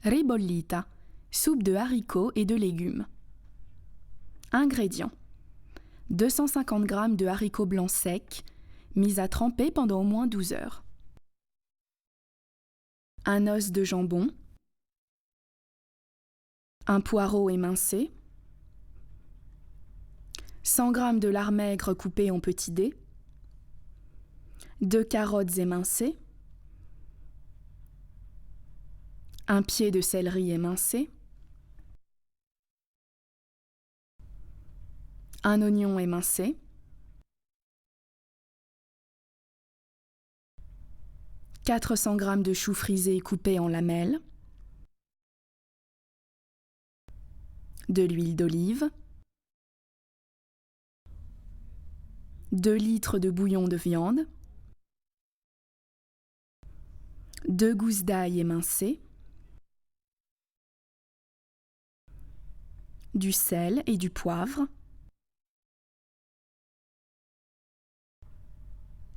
Ribollita, soupe de haricots et de légumes. Ingrédients. 250 g de haricots blancs secs, mis à tremper pendant au moins 12 heures. Un os de jambon. Un poireau émincé. 100 g de lard maigre coupé en petits dés. 2 carottes émincées. Un pied de céleri émincé. Un oignon émincé. 400 g de choux frisés coupés en lamelles. De l'huile d'olive. 2 litres de bouillon de viande. 2 gousses d'ail émincées. Du sel et du poivre.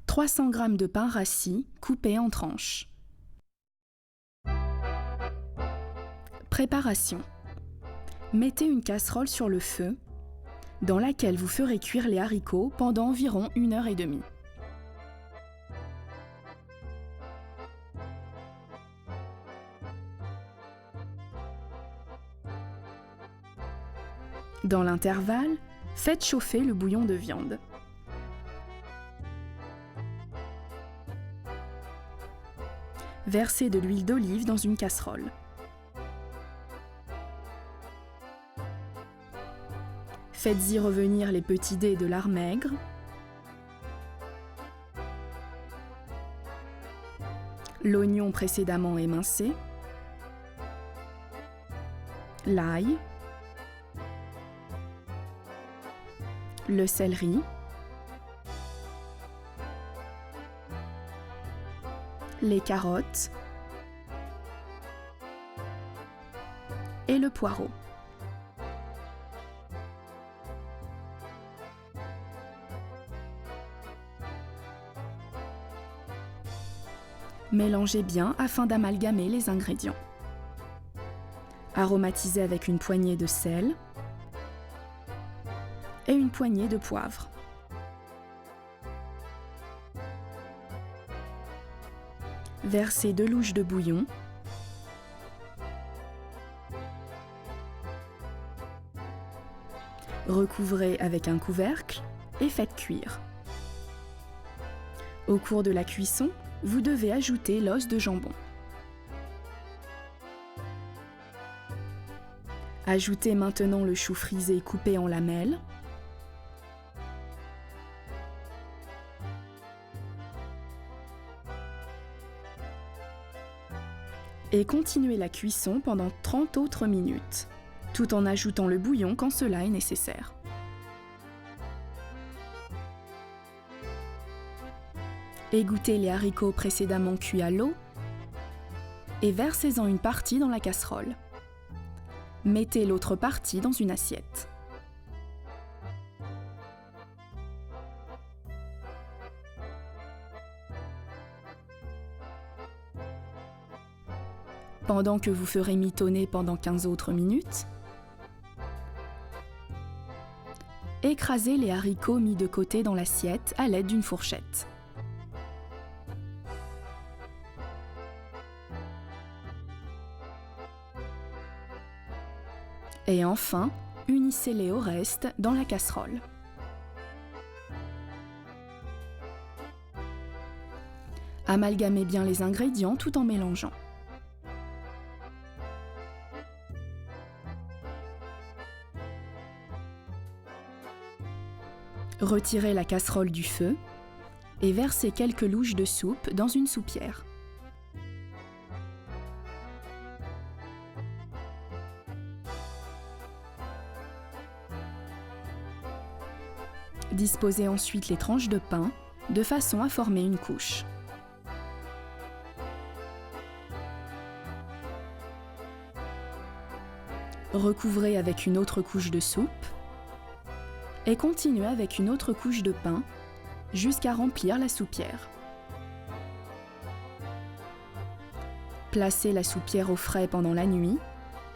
300 g de pain rassis coupé en tranches. Préparation. Mettez une casserole sur le feu, dans laquelle vous ferez cuire les haricots pendant environ 1h30. Dans l'intervalle, faites chauffer le bouillon de viande. Versez de l'huile d'olive dans une casserole. Faites-y revenir les petits dés de lard maigre. L'oignon précédemment émincé. L'ail. Le céleri. Les carottes et le poireau. Mélangez bien afin d'amalgamer les ingrédients. Aromatisez avec une poignée de sel et une poignée de poivre. Versez 2 louches de bouillon. Recouvrez avec un couvercle et faites cuire. Au cours de la cuisson, vous devez ajouter l'os de jambon. Ajoutez maintenant le chou frisé coupé en lamelles. Et continuez la cuisson pendant 30 autres minutes, tout en ajoutant le bouillon quand cela est nécessaire. Égouttez les haricots précédemment cuits à l'eau et versez-en une partie dans la casserole. Mettez l'autre partie dans une assiette. Pendant que vous ferez mitonner pendant 15 autres minutes, écrasez les haricots mis de côté dans l'assiette à l'aide d'une fourchette. Et enfin, unissez-les au reste dans la casserole. Amalgamez bien les ingrédients tout en mélangeant. Retirez la casserole du feu et versez quelques louches de soupe dans une soupière. Disposez ensuite les tranches de pain de façon à former une couche. Recouvrez avec une autre couche de soupe et continuez avec une autre couche de pain jusqu'à remplir la soupière. Placez la soupière au frais pendant la nuit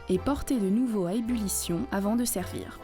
et portez de nouveau à ébullition avant de servir.